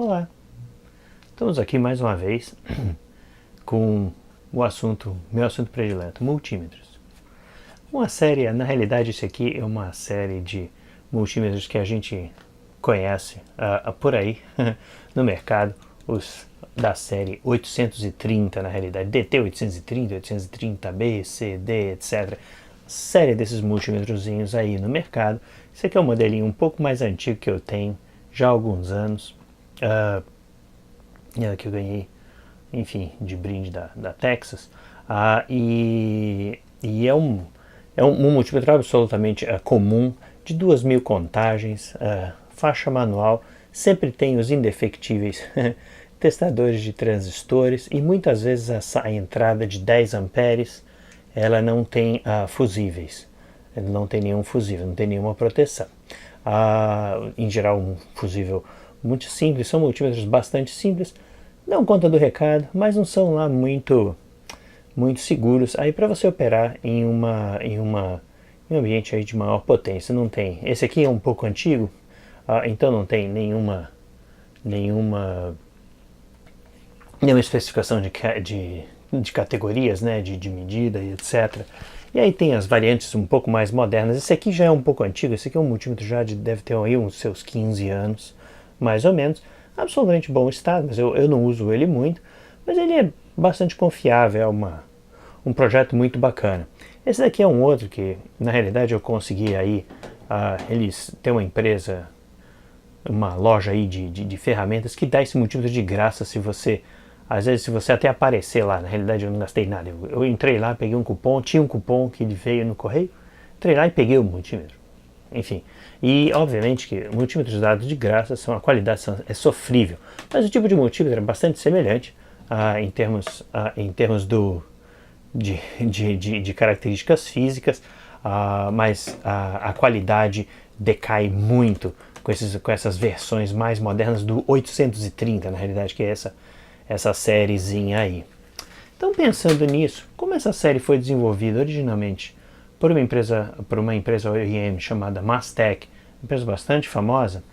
Olá, estamos aqui mais uma vez com meu assunto predileto, multímetros. Uma série, na realidade isso aqui é uma série de multímetros que a gente conhece por aí no mercado, os da série 830 na realidade, DT 830, 830B, C, D, etc. Série desses multímetrozinhos aí no mercado. Esse aqui é um modelinho um pouco mais antigo que eu tenho já há alguns anos. Que eu ganhei, enfim, de brinde da Texas, e é um multímetro absolutamente comum, de 2.000 contagens, faixa manual, sempre tem os indefectíveis testadores de transistores e muitas vezes a entrada de 10 amperes ela não tem fusíveis, não tem nenhum fusível, não tem nenhuma proteção. Em geral um fusível muito simples, são multímetros bastante simples, dão conta do recado, mas não são lá muito seguros. Aí para você operar em um ambiente aí de maior potência, não tem. Esse aqui é um pouco antigo, então não tem nenhuma especificação de categorias, né, de medida e etc. E aí tem as variantes um pouco mais modernas. Esse aqui já é um pouco antigo, esse aqui é um multímetro já deve ter aí uns seus 15 anos, mais ou menos. Absolutamente bom estado, mas eu não uso ele muito, mas ele é bastante confiável, é um projeto muito bacana. Esse daqui é um outro que, na realidade, eu consegui aí, eles têm uma empresa, uma loja aí de ferramentas que dá esse multímetro de graça se você, às vezes se você até aparecer lá, na realidade eu não gastei nada, eu entrei lá, peguei um cupom, tinha um cupom que ele veio no correio, entrei lá e peguei o multímetro. Enfim, e obviamente que multímetros dados de graça a qualidade é sofrível, mas o tipo de multímetro é bastante semelhante em termos de características físicas, mas a qualidade decai muito com essas versões mais modernas do 830, na realidade, que é essa sériezinha aí. Então, pensando nisso, como essa série foi desenvolvida originalmente por uma empresa OEM chamada Mastec, empresa bastante famosa,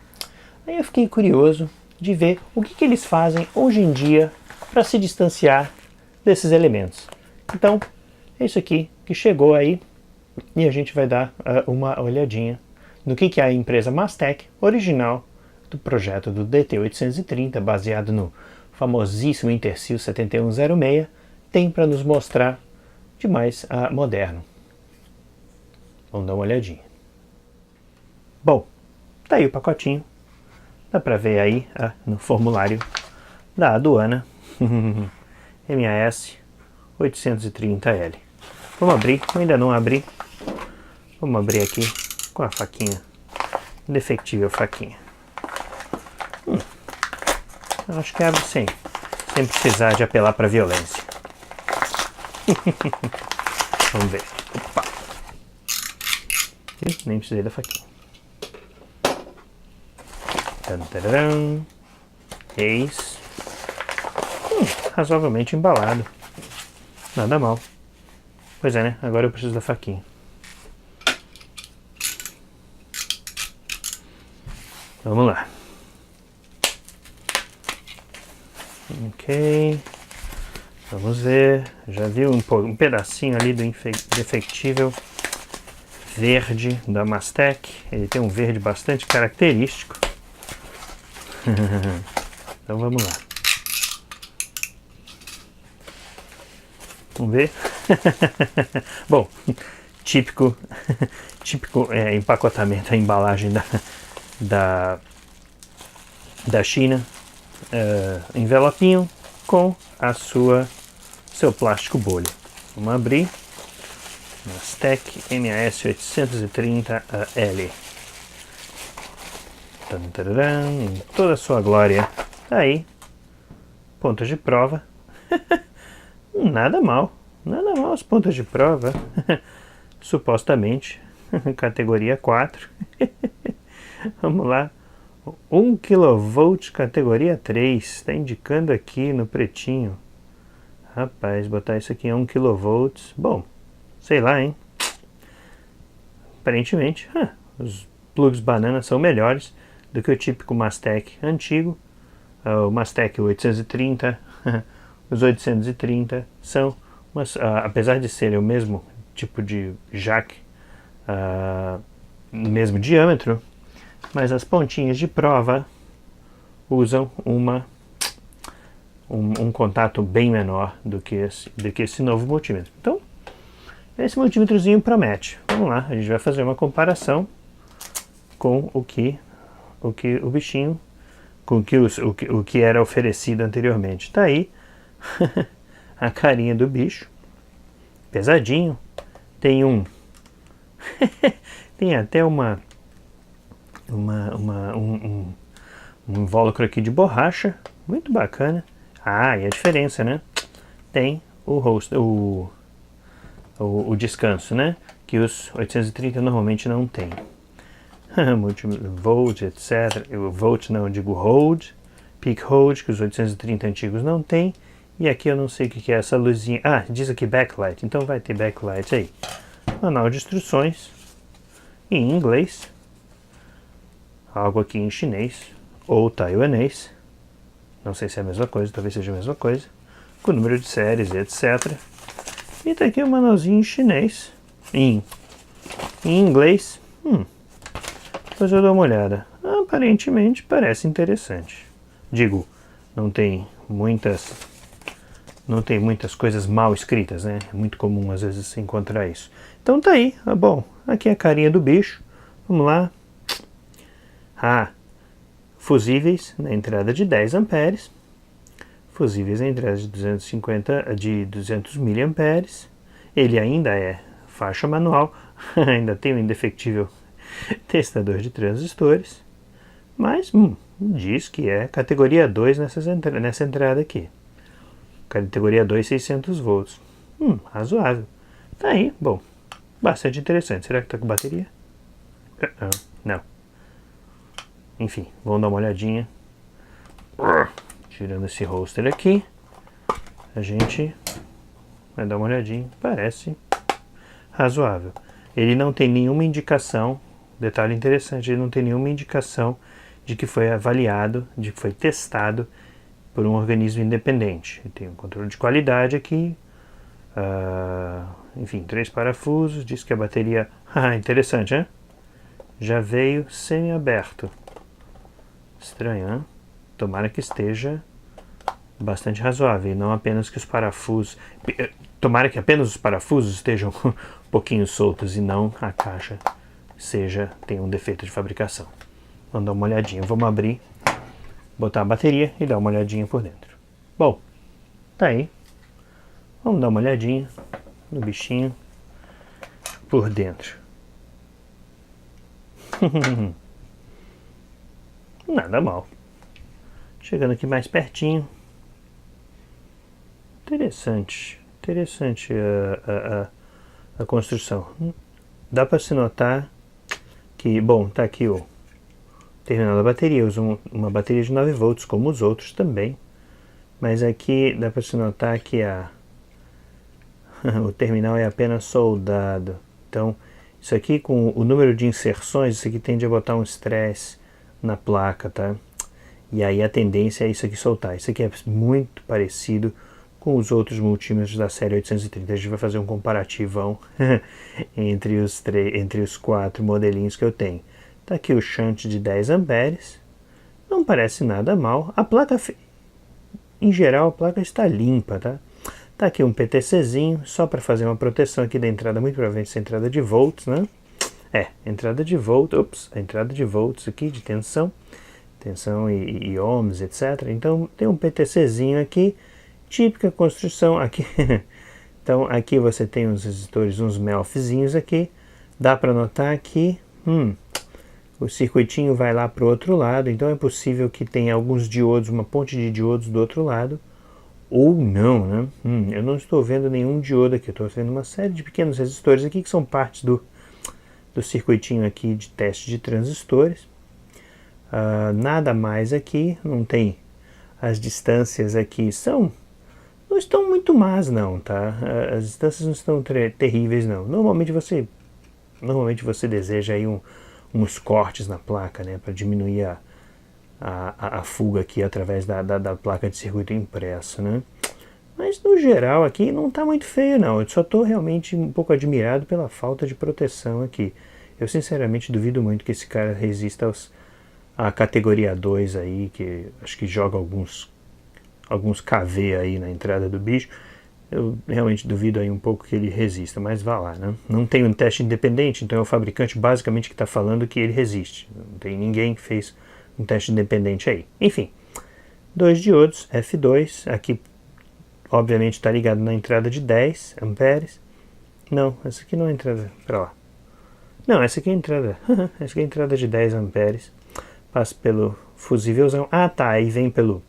aí eu fiquei curioso de ver o que eles fazem hoje em dia para se distanciar desses elementos. Então, é isso aqui que chegou aí e a gente vai dar uma olhadinha no que a empresa Mastec, original do projeto do DT830, baseado no famosíssimo Intersil 7106, tem para nos mostrar de mais moderno. Vamos dar uma olhadinha. Bom, tá aí o pacotinho. Dá para ver aí no formulário da aduana MAS 830L. Vamos abrir, eu ainda não abri. Vamos abrir aqui com a faquinha, indefectível faquinha. Eu acho que abre sem precisar de apelar para violência. Vamos ver. Opa. Nem precisei da faquinha. Tantararam. Eis. Razoavelmente embalado. Nada mal. Pois é, né? Agora eu preciso da faquinha. Vamos lá. Ok. Vamos ver. Já viu um pedacinho ali do indefectível verde da Mastec. Ele tem um verde bastante característico. Então vamos lá. Vamos ver. Bom, típico empacotamento, a embalagem da China, envelopinho com seu plástico bolha. Vamos abrir. Mastec MAS 830L. Em toda a sua glória. Aí, pontos de prova. Nada mal as pontas de prova. Supostamente, categoria 4. Vamos lá. 1 kV categoria 3. Está indicando aqui no pretinho. Rapaz, botar isso aqui em 1 kV. Bom, sei lá, hein? Aparentemente, os plugs banana são melhores do que o típico Mastec antigo. o Mastec 830, os 830 são, apesar de serem o mesmo tipo de jack, mesmo diâmetro, mas as pontinhas de prova usam um contato bem menor do que esse novo multímetro. Então, esse multímetrozinho promete. Vamos lá, a gente vai fazer uma comparação com o que o bichinho, com o que era oferecido anteriormente. Tá aí a carinha do bicho, pesadinho, tem tem até um invólucro aqui de borracha, muito bacana. E a diferença, né? Tem o descanso, né? Que os 830 normalmente não tem. Volt, etc. Volt não, eu digo hold, peak hold, que os 830 antigos não tem. E aqui eu não sei o que é essa luzinha. Diz aqui backlight, então vai ter backlight aí. Manual de instruções em inglês, algo aqui em chinês ou taiwanês, não sei se é a mesma coisa, talvez seja a mesma coisa, com o número de séries, etc. E tá aqui o manualzinho em chinês, em inglês. Depois eu dou uma olhada. Aparentemente parece interessante. Digo, não tem muitas coisas mal escritas, né? É muito comum às vezes se encontrar isso. Então tá aí, bom, aqui é a carinha do bicho. Vamos lá. Fusíveis na entrada de 10 amperes. Fusíveis na entrada de 200 miliamperes. Ele ainda é faixa manual, ainda tem um indefectível testador de transistores, mas diz que é categoria 2 nessa entrada aqui. Categoria 2, 600 volts. Razoável. Tá aí, bom, bastante interessante. Será que tá com bateria? Não. Enfim, vamos dar uma olhadinha. Tirando esse holster aqui, a gente vai dar uma olhadinha. Parece razoável. Ele não tem nenhuma indicação, detalhe interessante, ele não tem nenhuma indicação de que foi avaliado, de que foi testado por um organismo independente. Ele tem um controle de qualidade aqui, enfim, 3 parafusos, diz que a bateria, interessante, né? Já veio semi-aberto. Estranho, hein? Tomara que esteja bastante razoável, e não apenas que os parafusos... Tomara que apenas os parafusos estejam um pouquinho soltos e não a caixa tenha um defeito de fabricação. Vamos dar uma olhadinha. Vamos abrir, botar a bateria e dar uma olhadinha por dentro. Bom, tá aí. Vamos dar uma olhadinha no bichinho por dentro. Nada mal. Chegando aqui mais pertinho. Interessante a construção. Dá para se notar que, bom, tá aqui o terminal da bateria. Eu uso uma bateria de 9 volts, como os outros também. Mas aqui dá para se notar que o terminal é apenas soldado. Então, isso aqui com o número de inserções, isso aqui tende a botar um estresse na placa, tá? E aí a tendência é isso aqui soltar. Isso aqui é muito parecido com os outros multímetros da série 830. A gente vai fazer um comparativão entre os 4 modelinhos que eu tenho. Tá aqui o shunt de 10 amperes. Não parece nada mal. A placa, em geral, a placa está limpa, tá? Tá aqui um PTCzinho, só para fazer uma proteção aqui da entrada, muito provavelmente essa entrada de volts, né? Entrada de volts, a entrada de volts aqui, de tensão e ohms, etc. Então tem um PTCzinho aqui, típica construção aqui. Então aqui você tem uns resistores, uns melfzinhos aqui, dá para notar que o circuitinho vai lá para o outro lado, então é possível que tenha alguns diodos, uma ponte de diodos do outro lado, ou não, né? Eu não estou vendo nenhum diodo aqui, eu estou vendo uma série de pequenos resistores aqui que são partes do circuitinho aqui de teste de transistores. Nada mais aqui, não tem, as distâncias aqui não estão muito más não, tá? As distâncias não estão terríveis não. Normalmente você deseja aí uns cortes na placa, né, para diminuir a fuga aqui através da placa de circuito impresso, né? Mas no geral aqui não está muito feio não, eu só estou realmente um pouco admirado pela falta de proteção aqui. Eu sinceramente duvido muito que esse cara resista à categoria 2 aí, que acho que joga alguns KV aí na entrada do bicho. Eu realmente duvido aí um pouco que ele resista, mas vá lá, né? Não tem um teste independente, então é o fabricante basicamente que está falando que ele resiste. Não tem ninguém que fez um teste independente aí. Enfim, dois diodos F2, aqui obviamente está ligado na entrada de 10 amperes. Não, essa aqui não é a entrada, para lá. Não, essa aqui é a entrada, essa aqui é a entrada de 10 amperes. Passa pelo fusívelzão. Ah tá, aí vem pelo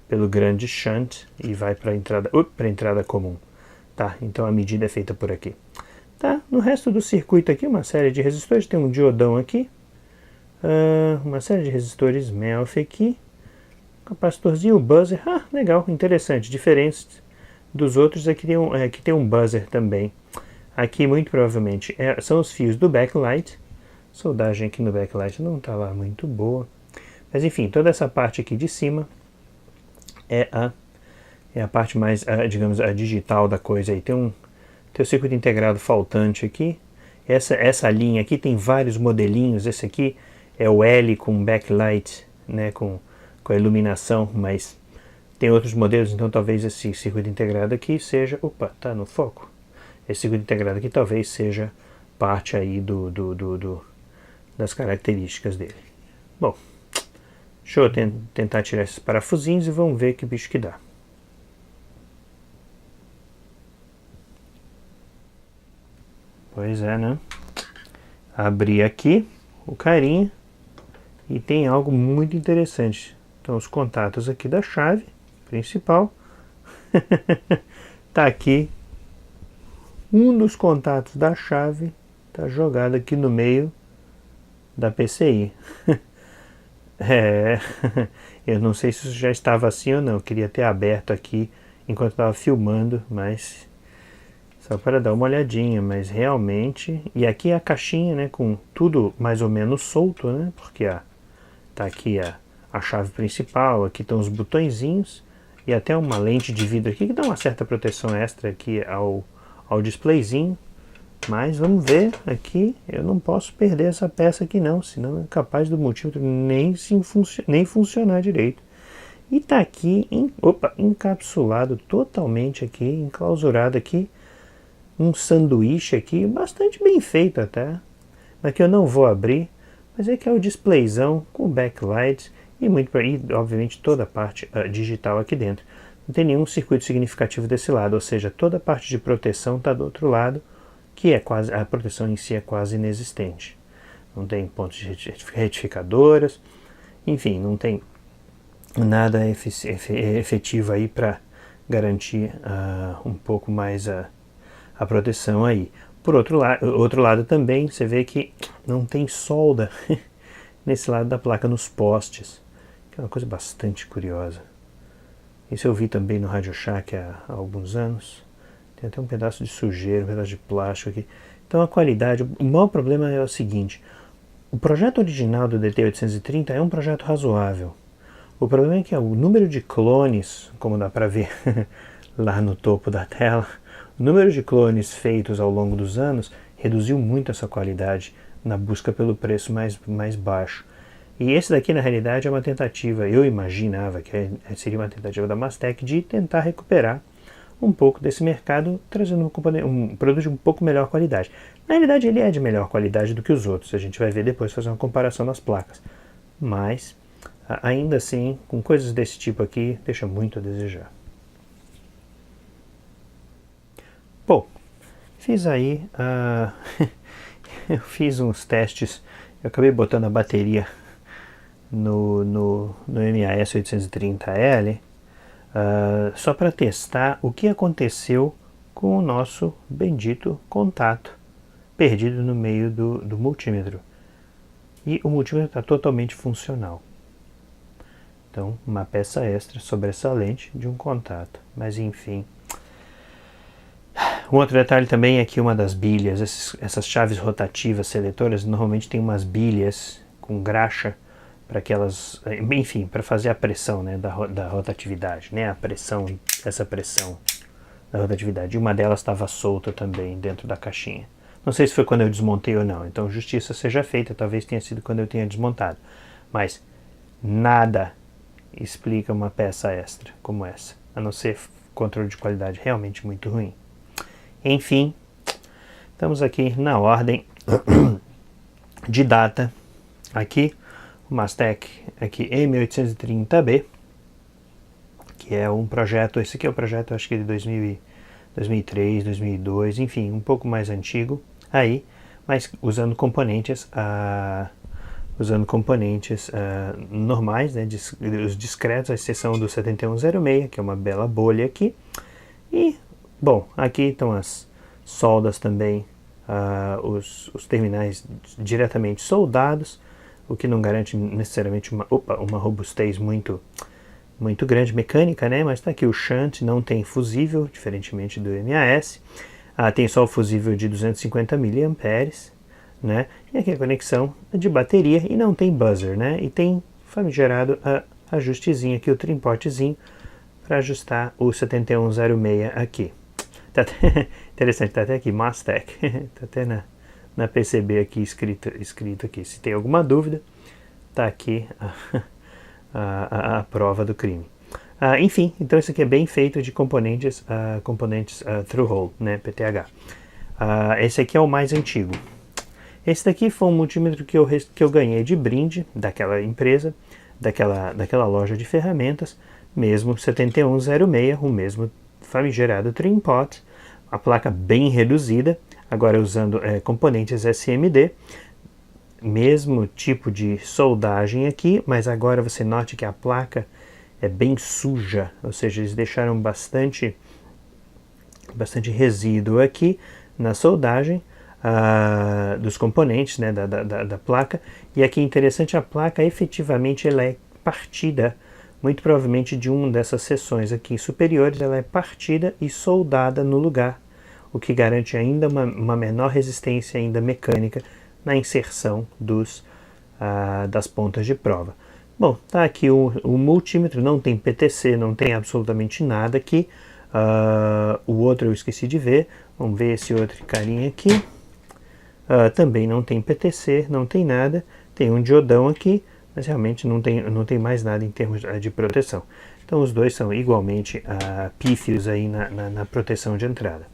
pelo grande shunt e vai para a entrada comum. Tá, então a medida é feita por aqui. Tá, no resto do circuito aqui, uma série de resistores, tem um diodão aqui, uma série de resistores MELF aqui, capacitorzinho, buzzer, legal, interessante, diferente dos outros, aqui tem um buzzer também. Aqui muito provavelmente são os fios do backlight, soldagem aqui no backlight não está lá muito boa, mas enfim, toda essa parte aqui de cima é a parte mais, digamos, a digital da coisa aí. Tem o circuito integrado faltante aqui. Essa linha aqui tem vários modelinhos. Esse aqui é o L com backlight, né, com a iluminação, mas tem outros modelos, então talvez esse circuito integrado aqui seja... Opa, tá no foco? Esse circuito integrado aqui talvez seja parte aí das características dele. Bom, deixa eu tentar tirar esses parafusinhos e vamos ver que bicho que dá. Pois é, né? Abri aqui o carinha e tem algo muito interessante. Então os contatos aqui da chave principal. Tá aqui. Um dos contatos da chave tá jogado aqui no meio da PCI. Eu não sei se isso já estava assim ou não. Eu queria ter aberto aqui enquanto estava filmando, mas só para dar uma olhadinha, mas realmente... E aqui é a caixinha, né, com tudo mais ou menos solto, né, porque tá aqui a chave principal, aqui estão os botõezinhos e até uma lente de vidro aqui que dá uma certa proteção extra aqui ao displayzinho. Mas vamos ver aqui, eu não posso perder essa peça aqui não, senão é capaz do multímetro nem funcionar direito. E tá aqui, encapsulado totalmente aqui, enclausurado aqui, um sanduíche aqui, bastante bem feito até. Aqui eu não vou abrir, mas é que é o displayzão com backlight e obviamente toda a parte digital aqui dentro. Não tem nenhum circuito significativo desse lado, ou seja, toda a parte de proteção está do outro lado, que a proteção em si é quase inexistente. Não tem pontos de retificadoras, enfim, não tem nada efetivo aí para garantir um pouco mais a proteção aí. Por outro lado também, você vê que não tem solda nesse lado da placa, nos postes, que é uma coisa bastante curiosa. Isso eu vi também no RadioShack há alguns anos. Tem até um pedaço de sujeira, um pedaço de plástico aqui. Então a qualidade, o maior problema é o seguinte: o projeto original do DT830 é um projeto razoável. O problema é que o número de clones, como dá para ver lá no topo da tela, o número de clones feitos ao longo dos anos reduziu muito essa qualidade na busca pelo preço mais baixo. E esse daqui na realidade é uma tentativa, eu imaginava que seria uma tentativa da Mastec de tentar recuperar um pouco desse mercado, trazendo um produto de um pouco melhor qualidade. Na realidade ele é de melhor qualidade do que os outros, a gente vai ver depois, fazer uma comparação das placas. Mas, ainda assim, com coisas desse tipo aqui, deixa muito a desejar. Bom, fiz aí, eu fiz uns testes, eu acabei botando a bateria no MAS 830L, só para testar o que aconteceu com o nosso bendito contato perdido no meio do multímetro. E o multímetro está totalmente funcional. Então, uma peça extra sobressalente de um contato. Mas enfim. Um outro detalhe também é que uma das bilhas, essas chaves rotativas seletoras, normalmente tem umas bilhas com graxa para que elas, enfim, para fazer a pressão, né, da rotatividade, né, a pressão, essa pressão da rotatividade. E uma delas estava solta também dentro da caixinha. Não sei se foi quando eu desmontei ou não, então justiça seja feita, talvez tenha sido quando eu tenha desmontado. Mas nada explica uma peça extra como essa, a não ser controle de qualidade realmente muito ruim. Enfim, estamos aqui na ordem de data. Aqui, o Mastec aqui M830B, que é um projeto, esse aqui é o projeto acho que de 2003, 2002, enfim, um pouco mais antigo aí, mas usando componentes normais, né, os discretos, à exceção do 7106, que é uma bela bolha aqui. E, bom, aqui estão as soldas também, os terminais diretamente soldados, o que não garante necessariamente uma robustez muito grande mecânica, né? Mas está aqui o shunt, não tem fusível, diferentemente do MAS. Tem só o fusível de 250 mA, né? E aqui a conexão de bateria e não tem buzzer, né? E tem famigerado ajustezinho aqui, o trimportezinho, para ajustar o 7106 aqui. Tá até, interessante, tá até aqui, Mastec, tá até na PCB aqui escrito aqui. Se tem alguma dúvida, tá aqui a prova do crime. Enfim, então isso aqui é bem feito de componentes through-hole, né, PTH. Esse aqui é o mais antigo. Esse daqui foi um multímetro que eu ganhei de brinde daquela empresa, daquela loja de ferramentas, mesmo 7106, o mesmo famigerado trim pot, a placa bem reduzida, agora usando componentes SMD, mesmo tipo de soldagem aqui, mas agora você note que a placa é bem suja, ou seja, eles deixaram bastante resíduo aqui na soldagem dos componentes, né, da placa. E aqui interessante, a placa efetivamente ela é partida, muito provavelmente de uma dessas seções aqui superiores, ela é partida e soldada no lugar, o que garante ainda uma menor resistência ainda mecânica na inserção das pontas de prova. Bom, tá aqui o multímetro, não tem PTC, não tem absolutamente nada aqui. O outro eu esqueci de ver, vamos ver esse outro carinha aqui. Também não tem PTC, não tem nada, tem um diodão aqui, mas realmente não tem mais nada em termos de proteção. Então os dois são igualmente pífios aí na proteção de entrada.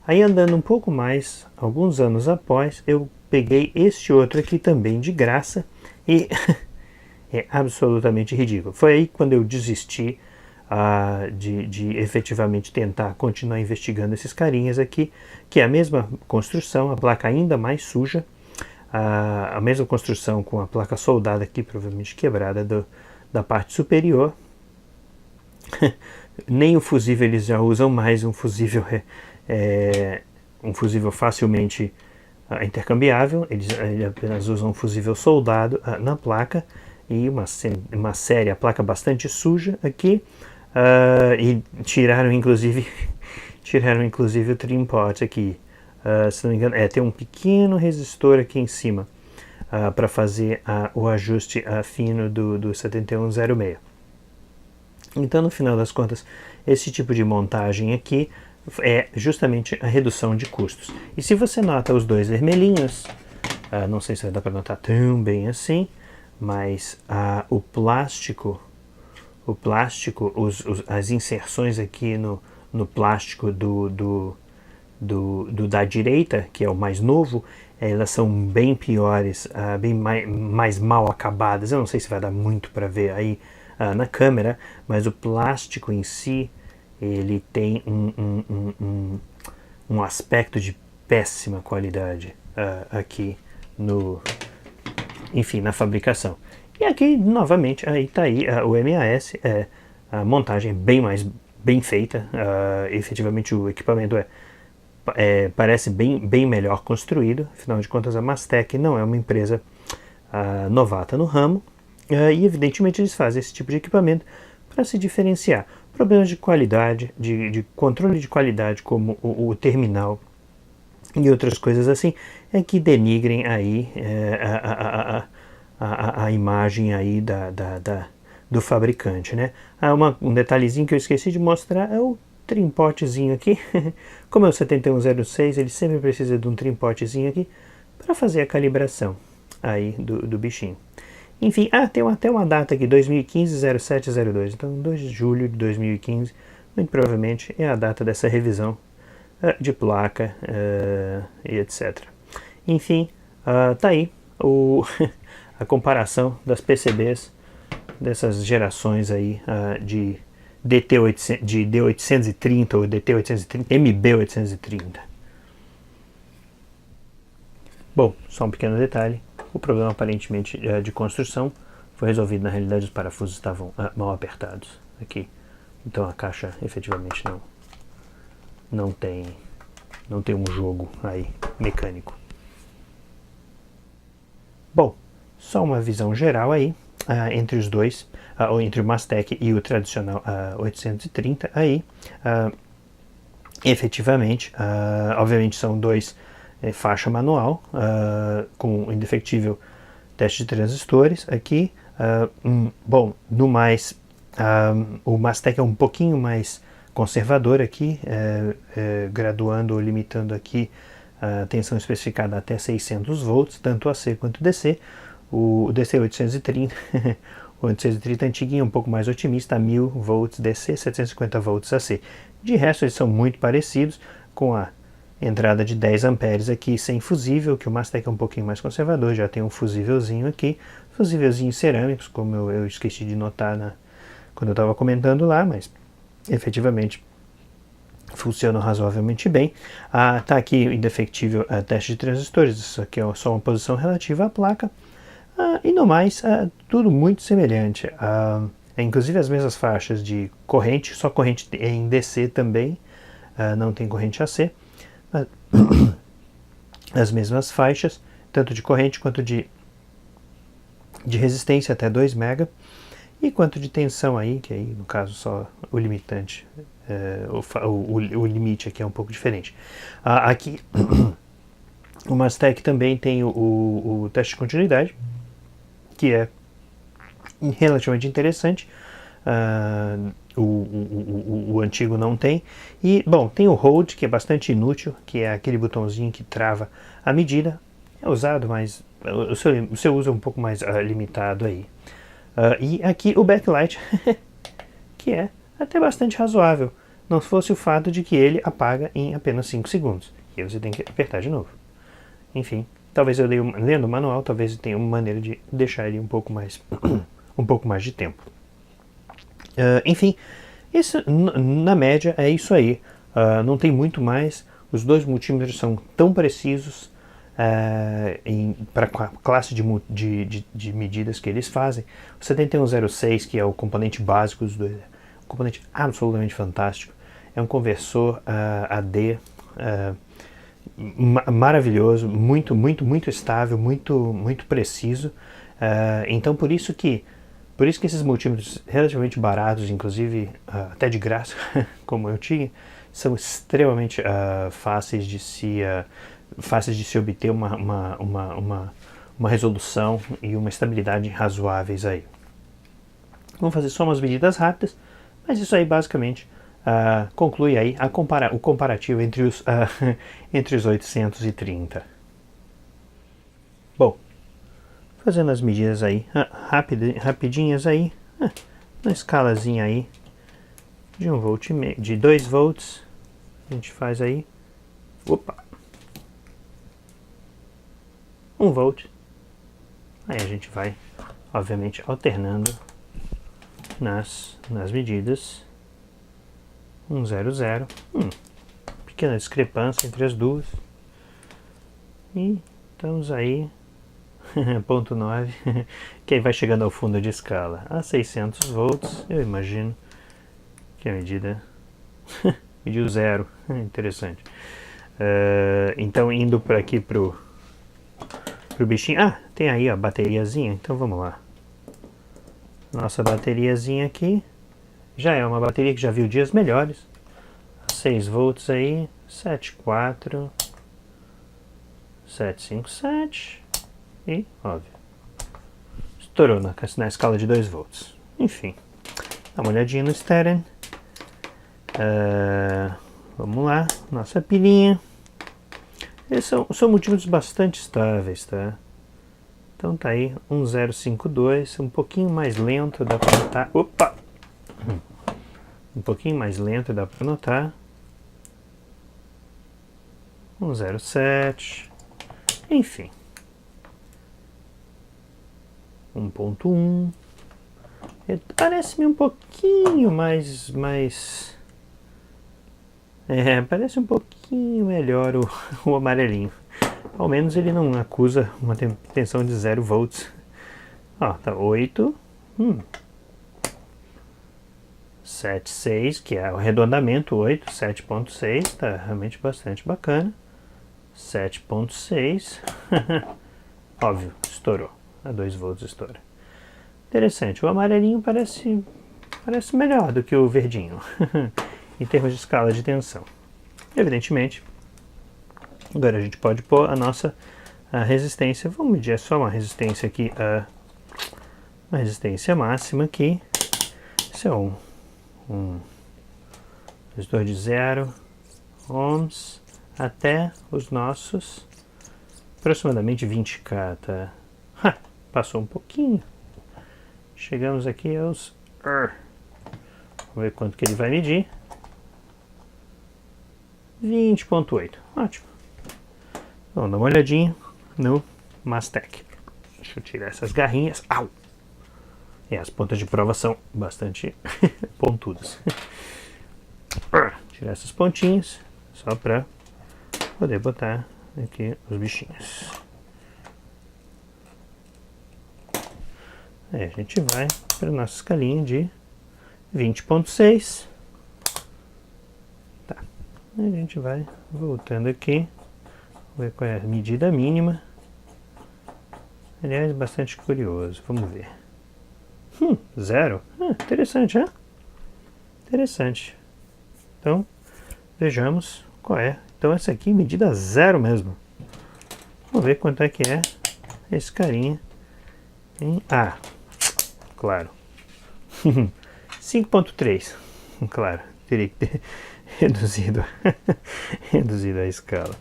Aí andando um pouco mais, alguns anos após, eu peguei este outro aqui também de graça e é absolutamente ridículo. Foi aí quando eu desisti de efetivamente tentar continuar investigando esses carinhas aqui, que é a mesma construção, a placa ainda mais suja, a mesma construção com a placa soldada aqui, provavelmente quebrada da parte superior. Nem o fusível eles já usam mais, um fusível facilmente intercambiável, eles apenas usam um fusível soldado na placa e uma série, a placa bastante suja aqui, e tiraram inclusive o trim pot aqui, se não me engano, tem um pequeno resistor aqui em cima para fazer o ajuste fino do 7106. Então, no final das contas, esse tipo de montagem aqui é justamente a redução de custos. E se você nota os dois vermelhinhos, não sei se vai dar para notar tão bem assim, mas o plástico, as inserções aqui no plástico da direita, que é o mais novo, elas são bem piores, bem mais mal acabadas. Eu não sei se vai dar muito para ver aí na câmera, mas o plástico em si, ele tem um aspecto de péssima qualidade aqui enfim, na fabricação. E aqui, novamente, aí está aí o MAS, a montagem bem feita, efetivamente o equipamento parece bem melhor construído, afinal de contas a Mastec não é uma empresa novata no ramo, e evidentemente eles fazem esse tipo de equipamento para se diferenciar. Problemas de qualidade, de controle de qualidade, como o terminal e outras coisas assim, que denigrem aí a imagem aí do fabricante, né? Um detalhezinho que eu esqueci de mostrar é o trimpotezinho aqui. Como é o 7106, ele sempre precisa de um trimpotezinho aqui para fazer a calibração aí do bichinho. Enfim, tem até uma data aqui, 2015-0702, então 2 de julho de 2015, muito provavelmente é a data dessa revisão de placa e etc. Enfim, tá aí a comparação das PCBs dessas gerações aí de D830 ou DT830, MB830. Bom, só um pequeno detalhe, o problema aparentemente de construção foi resolvido. Na realidade os parafusos estavam mal apertados aqui, então a caixa efetivamente não tem um jogo aí mecânico. Bom, só uma visão geral aí entre os dois, ou entre o Mastec e o tradicional 830 aí. Efetivamente, obviamente são dois faixa manual com indefectível teste de transistores aqui. Bom, no mais, o Mastec é um pouquinho mais conservador aqui, graduando ou limitando aqui a tensão especificada até 600 volts, tanto AC quanto DC. O DC 830, o 830 antiguinho é um pouco mais otimista, 1000 volts DC, 750 volts AC. De resto, eles são muito parecidos, com a entrada de 10 amperes aqui sem fusível, que o Mastec é um pouquinho mais conservador, já tem um fusívelzinho aqui, fusívelzinhos cerâmicos, como eu esqueci de notar quando eu estava comentando lá, mas efetivamente funcionam razoavelmente bem. Tá aqui indefectível teste de transistores, isso aqui é só uma posição relativa à placa. E no mais, tudo muito semelhante. Inclusive as mesmas faixas de corrente, só corrente em DC também, não tem corrente AC. As mesmas faixas, tanto de corrente quanto de resistência até 2 mega, e quanto de tensão aí, que aí no caso só o limitante, o limite aqui é um pouco diferente. Aqui o Mastec também tem o teste de continuidade, que é relativamente interessante. O antigo não tem. E, bom, tem o Hold, que é bastante inútil, que é aquele botãozinho que trava a medida. É usado, mas o seu uso é um pouco mais limitado aí. E aqui o Backlight, que é até bastante razoável, não fosse o fato de que ele apaga em apenas 5 segundos. E aí você tem que apertar de novo. Enfim, talvez eu lendo o manual, talvez eu tenha uma maneira de deixar ele um pouco mais de tempo. Enfim, isso, na média é isso aí. Não tem muito mais. Os dois multímetros são tão precisos para a classe de medidas que eles fazem. O 7106, que é o componente básico dos dois, um componente absolutamente fantástico. É um conversor AD maravilhoso, muito estável, muito preciso. Então por isso que esses multímetros relativamente baratos, inclusive até de graça, como eu tinha, são extremamente fáceis de se obter uma resolução e uma estabilidade razoáveis aí. Vamos fazer só umas medidas rápidas, mas isso aí basicamente conclui aí o comparativo entre os 830. Bom, fazendo as medidas aí, rapidinhas aí, uma escalazinha aí de 1 volt, de 2 volts, a gente faz aí, 1 volt, aí a gente vai, obviamente, alternando nas medidas, 100, pequena discrepância entre as duas, e estamos aí, ponto 9, que aí vai chegando ao fundo de escala, a 600 volts, eu imagino que a medida mediu 0, interessante. Então indo para aqui pro bichinho, tem aí a bateriazinha, então vamos lá. Nossa bateriazinha aqui, já é uma bateria que já viu dias melhores, 6 volts aí, 74, 757 e óbvio. estourou na escala de 2 volts. Enfim, dá uma olhadinha no Steren. Vamos lá, nossa pilhinha. Eles são multímetros bastante estáveis, tá? Então tá aí, 1052, um pouquinho mais lento, dá pra notar. Opa! Um pouquinho mais lento, dá pra notar. 107, enfim. 1.1. Parece-me um pouquinho mais... parece um pouquinho melhor o amarelinho. Ao menos ele não acusa uma tensão de 0 volts. Ó, tá 8. 7.6, que é o arredondamento 8. 7.6, tá realmente bastante bacana. 7.6. Óbvio, estourou. A 2 volts estoura. Interessante. O amarelinho parece melhor do que o verdinho. Em termos de escala de tensão. Evidentemente, agora a gente pode pôr a nossa resistência. Vamos medir só uma resistência aqui, uma resistência máxima aqui. Isso é um resistor de 0 ohms até os nossos aproximadamente 20k, tá? Passou um pouquinho. Chegamos aqui aos... Vamos ver quanto que ele vai medir. 20.8. Ótimo. Vamos dar uma olhadinha no Mastec. Deixa eu tirar essas garrinhas. Au! E as pontas de prova são bastante pontudas. Tirar essas pontinhas só para poder botar aqui os bichinhos. Aí a gente vai para a nossa escalinha de 20.6. Tá. Aí a gente vai voltando aqui. Ver qual é a medida mínima. Aliás, bastante curioso. Vamos ver. 0. Interessante, né? Interessante. Então, vejamos qual é. Então, essa aqui, medida 0 mesmo. Vamos ver quanto é que é esse carinha em A. Claro. 5.3. Claro, teria que ter reduzido a escala.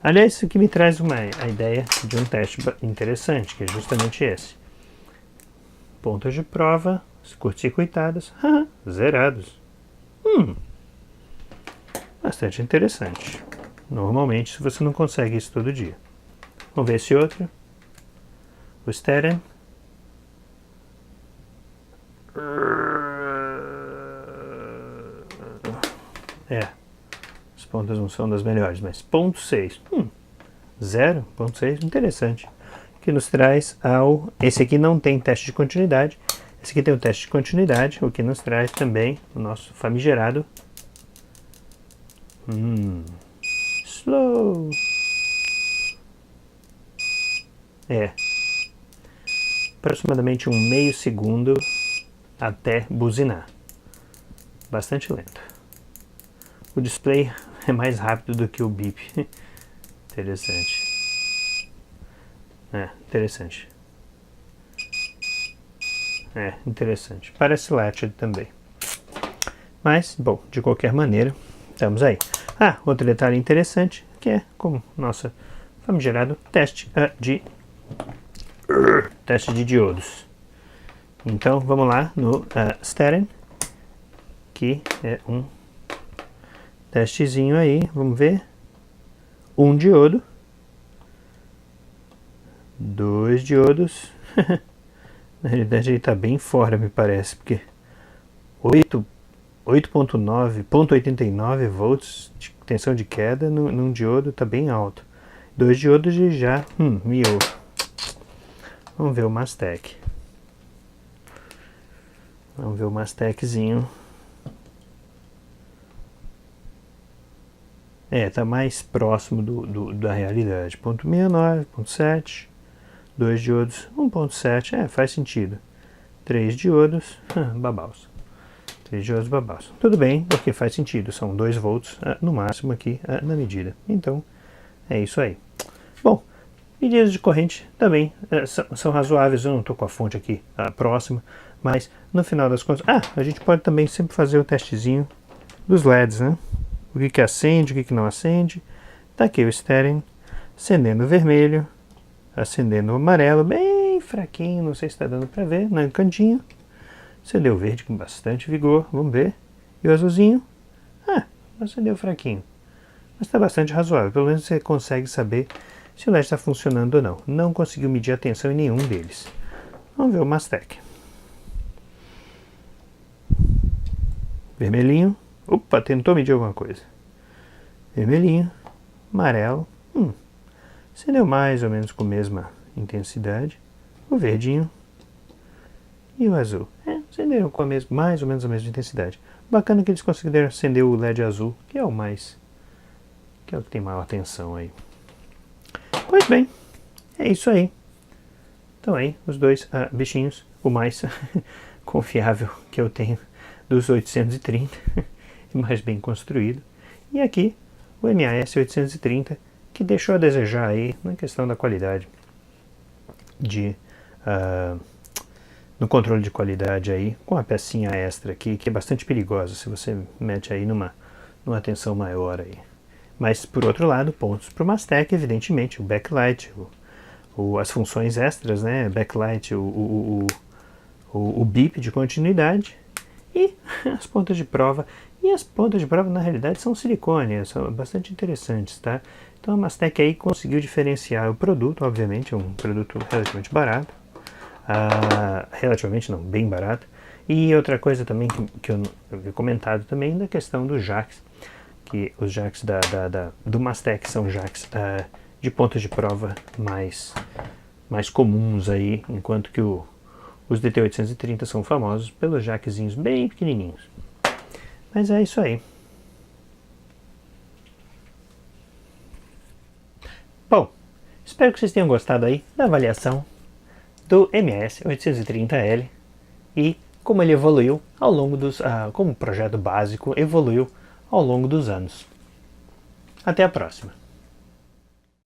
Aliás, isso aqui me traz a ideia de um teste interessante, que é justamente esse. Pontas de prova, curto-circuitadas, zerados. Bastante interessante. Normalmente, você não consegue isso todo dia. Vamos ver esse outro. O Steren. As pontas não são das melhores, mas 0.6. 0.6, interessante. Que nos traz ao... Esse aqui não tem teste de continuidade. Esse aqui tem o teste de continuidade, o que nos traz também o nosso famigerado slow. Aproximadamente um meio segundo até buzinar. Bastante lento. O display é mais rápido do que o bip. Interessante. Interessante. Interessante. Parece latched também. Mas, bom, de qualquer maneira, estamos aí. Outro detalhe interessante, que é como nosso famigerado teste de diodos. Então, vamos lá no Steren, que é um testezinho aí, vamos ver. 1 diodo. 2 diodos. Na realidade ele está bem fora, me parece, porque 8.9 volts de tensão de queda num diodo está bem alto. 2 diodos já miou. Vamos ver o Mastec. Vamos ver o Masteczinho. Tá mais próximo da realidade. 0.69, 0.7, 2 diodos, 1.7, faz sentido. 3 diodos, babaus. 3 diodos, babaus. Tudo bem, porque faz sentido, são 2 volts no máximo aqui na medida. Então, é isso aí. Bom, Medidas de corrente também são razoáveis, eu não estou com a fonte aqui próxima, mas no final das contas... a gente pode também sempre fazer o testezinho dos LEDs, né? O que acende, o que não acende. Tá aqui o steering, acendendo vermelho, acendendo o amarelo, bem fraquinho, não sei se está dando para ver, no cantinho. Acendeu o verde com bastante vigor, vamos ver. E o azulzinho, acendeu fraquinho. Mas está bastante razoável, pelo menos você consegue saber se o LED está funcionando ou não. Não conseguiu medir a tensão em nenhum deles. Vamos ver o Mastec. Vermelhinho. Opa, tentou medir alguma coisa. Vermelhinho. Amarelo. Acendeu mais ou menos com a mesma intensidade. O verdinho. E o azul. Acenderam com mais ou menos a mesma intensidade. Bacana que eles conseguiram acender o LED azul, que é o que tem maior tensão aí. Pois bem, é isso aí. Então aí, os dois bichinhos, o mais confiável que eu tenho dos 830, mais bem construído. E aqui, o MAS 830, que deixou a desejar aí na questão da qualidade no controle de qualidade aí, com a pecinha extra aqui, que é bastante perigosa se você mete aí numa tensão maior aí. Mas, por outro lado, pontos para o Mastec, evidentemente, o backlight, as funções extras, né, backlight, o bip de continuidade e as pontas de prova. E as pontas de prova, na realidade, são silicone, são bastante interessantes, tá? Então a Mastec aí conseguiu diferenciar o produto, obviamente, é um produto relativamente barato, relativamente não, bem barato. E outra coisa também que eu havia comentado também da questão dos jacks, que os jacks do Mastec são jacks de pontas de prova mais comuns aí, enquanto que os DT830 são famosos pelos jackzinhos bem pequenininhos. Mas é isso aí. Bom, espero que vocês tenham gostado aí da avaliação do MAS 830L e como ele evoluiu ao longo como o projeto básico evoluiu ao longo dos anos. Até a próxima!